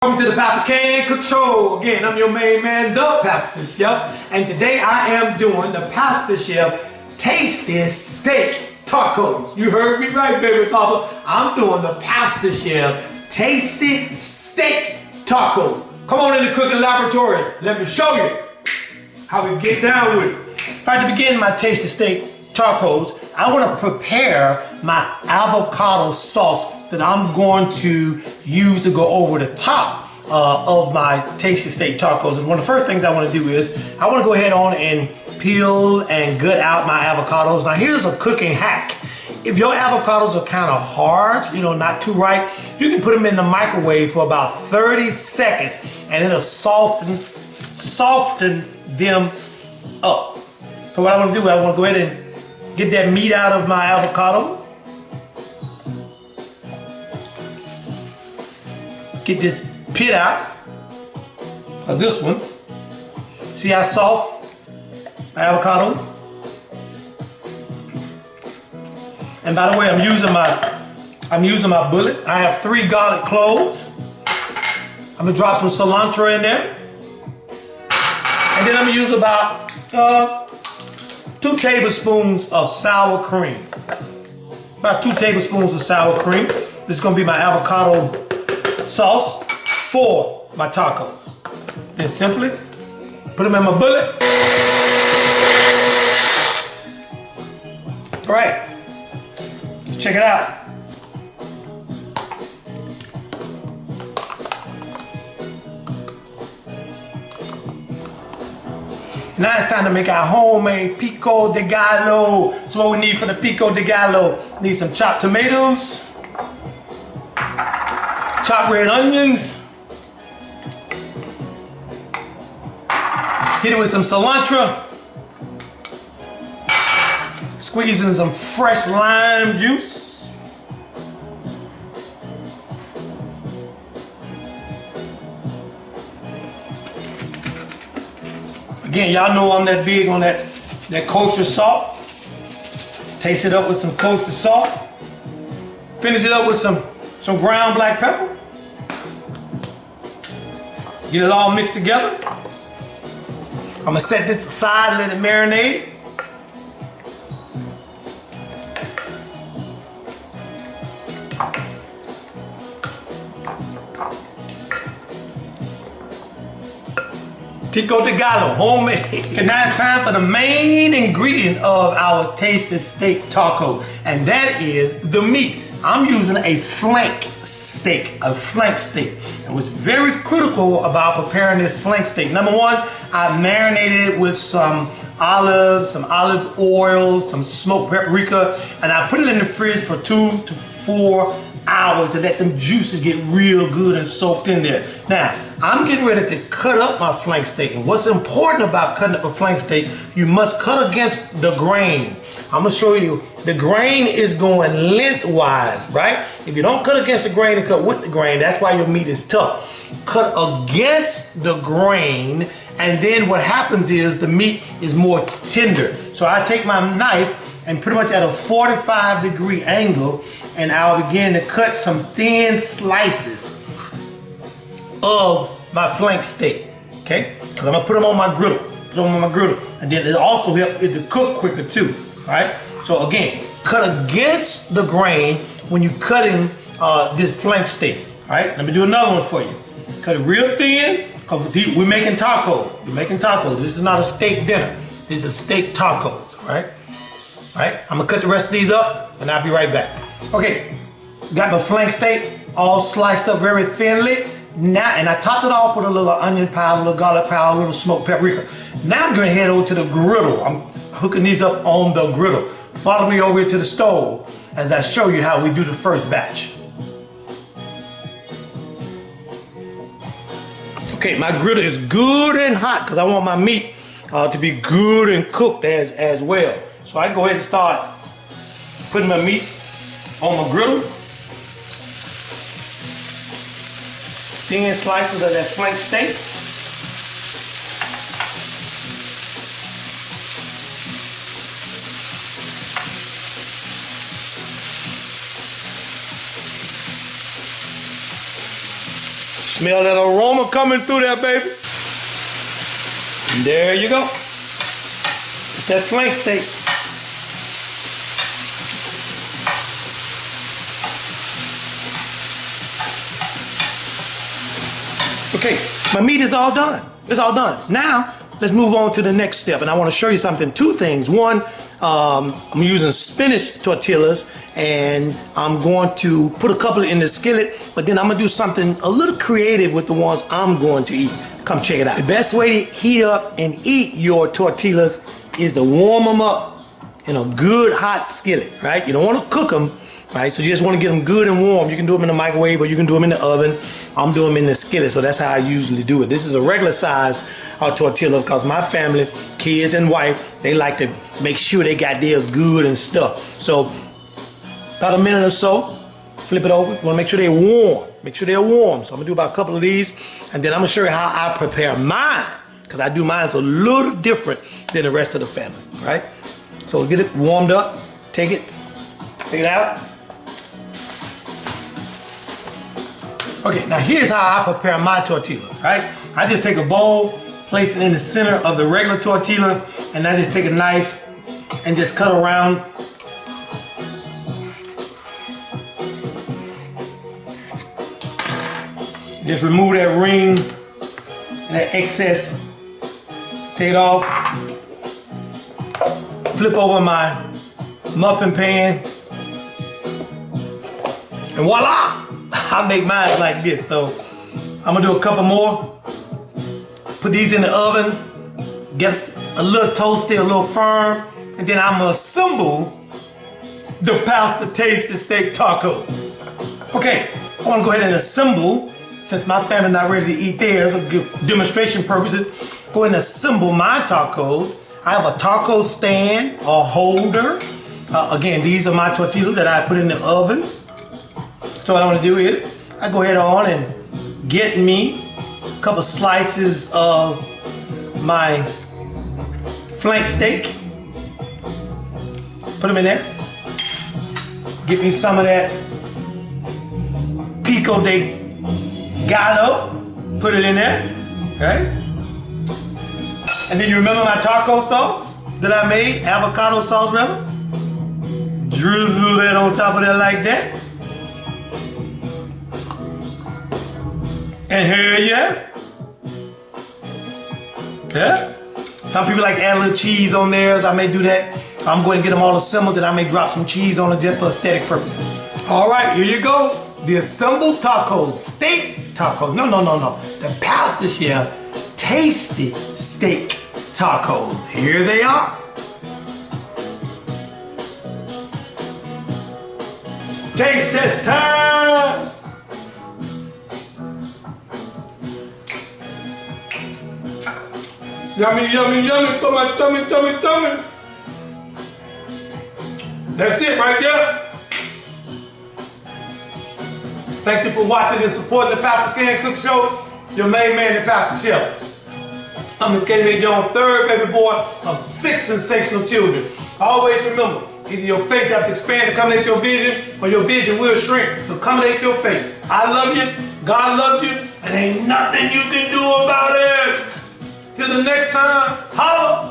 Welcome to the Pastor Can Cook Show. Again, I'm your main man, the Pastor Chef, and today I am doing the Pastor Chef Tasty Steak Tacos. You heard me right, baby papa. I'm doing the Pastor Chef Tasty Steak Tacos. Come on in the cooking laboratory. Let me show you how we get down with it. All right, to begin my Tasty Steak Tacos, I want to prepare my avocado sauce that I'm going to use to go over the top of my Tasty Steak Tacos. And one of the first things I want to do is I want to go ahead on and peel and gut out my avocados. Now here's a cooking hack. If your avocados are kind of hard, you know, not too ripe, you can put them in the microwave for about 30 seconds and it'll soften them up. So what I want to do is I want to go ahead and get that meat out of my avocado. Get this pit out of this one. See how soft my avocado? And by the way, I'm using my bullet. I have 3 garlic cloves. I'm gonna drop some cilantro in there. And then I'm gonna use about 2 tablespoons of sour cream. About 2 tablespoons of sour cream. This is gonna be my avocado sauce for my tacos. Then simply put them in my bullet. All right, let's check it out. Now it's time to make our homemade Pico de Gallo. So what we need for the Pico de Gallo, need some chopped tomatoes, chopped red onions, hit it with some cilantro, squeeze in some fresh lime juice, again, y'all know I'm that big on that kosher salt. Taste it up with some kosher salt. Finish it up with some ground black pepper. Get it all mixed together. I'm gonna set this aside and let it marinate. Pico de Gallo, homemade. And now it's time for the main ingredient of our Tasty Steak Taco, and that is the meat. I'm using a flank steak, And what's very critical about preparing this flank steak, number one, I marinated it with some olive oil, some smoked paprika, and I put it in the fridge for 2 to 4 hours to let them juices get real good and soaked in there. Now, I'm getting ready to cut up my flank steak. And what's important about cutting up a flank steak, you must cut against the grain. I'm gonna show you, the grain is going lengthwise, right? If you don't cut against the grain and cut with the grain, that's why your meat is tough. Cut against the grain, and then what happens is the meat is more tender. So I take my knife and pretty much at a 45-degree angle, and I'll begin to cut some thin slices of my flank steak, okay? Because I'm gonna put them on my griddle, and then it also helps it to cook quicker too, right? So again, cut against the grain when you're cutting this flank steak, all right? Let me do another one for you. Cut it real thin, because we're making tacos. This is not a steak dinner. This is steak tacos, right? All right, I'm gonna cut the rest of these up, and I'll be right back. Okay, got my flank steak all sliced up very thinly. Now, and I topped it off with a little onion powder, a little garlic powder, a little smoked paprika. Now I'm gonna head over to the griddle. I'm hooking these up on the griddle. Follow me over here to the stove as I show you how we do the first batch. Okay, my griddle is good and hot because I want my meat to be good and cooked as well. So I can go ahead and start putting my meat on my griddle. Thin slices of that flank steak. Smell that aroma coming through there, baby. And there you go. It's that flank steak. Okay, my meat is all done. It's all done. Now, let's move on to the next step. And I want to show you something, two things. One, I'm using spinach tortillas, and I'm going to put a couple in the skillet, but then I'm going to do something a little creative with the ones I'm going to eat. Come check it out. The best way to heat up and eat your tortillas is to warm them up in a good hot skillet, right? You don't want to cook them, right? So you just want to get them good and warm. You can do them in the microwave or you can do them in the oven. I'm doing them in the skillet, so that's how I usually do it. This is a regular size tortilla because my family, kids and wife, they like to make sure they got theirs good and stuff. So about a minute or so, flip it over. You want to make sure they're warm. Make sure they're warm. So I'm going to do about a couple of these, and then I'm going to show you how I prepare mine, because I do mine a little different than the rest of the family, right? So get it warmed up, take it out. Okay, now here's how I prepare my tortillas, right? I just take a bowl, place it in the center of the regular tortilla, and I just take a knife and just cut around. Just remove that ring and that excess. Take it off. Flip over my muffin pan. And voila! I make mine like this. So I'm gonna do a couple more. Put these in the oven. Get a little toasty, a little firm. And then I'm gonna assemble the pasta tasty steak tacos. Okay, I wanna go ahead and assemble. Since my family's not ready to eat theirs, for demonstration purposes, go ahead and assemble my tacos. I have a taco stand, a holder. Again, these are my tortillas that I put in the oven. So what I want to do is, I go ahead on and get me a couple slices of my flank steak. Put them in there. Get me some of that Pico de Gallo, put it in there, right? And then you remember my taco sauce that I made, avocado sauce rather? Drizzle that on top of that like that. And here you have it. Yeah? Some people like to add a little cheese on theirs. I may do that. I'm going to get them all assembled, and I may drop some cheese on it just for aesthetic purposes. All right, here you go. The assembled tacos, steak tacos. No. The Pastor Chef tasty steak tacos. Here they are. Taste test time. Yummy, yummy, yummy for my tummy, tummy, tummy. That's it right there. Thank you for watching and supporting the Pastor Can Cook Show. Your main man, the Pastor Chef. I'm Miss Katie Mae Jones, third baby boy of 6 sensational children. Always remember, either your faith has to expand to accommodate your vision, or your vision will shrink to accommodate your faith. I love you, God loves you, and ain't nothing you can do about it. Till the next time, holla!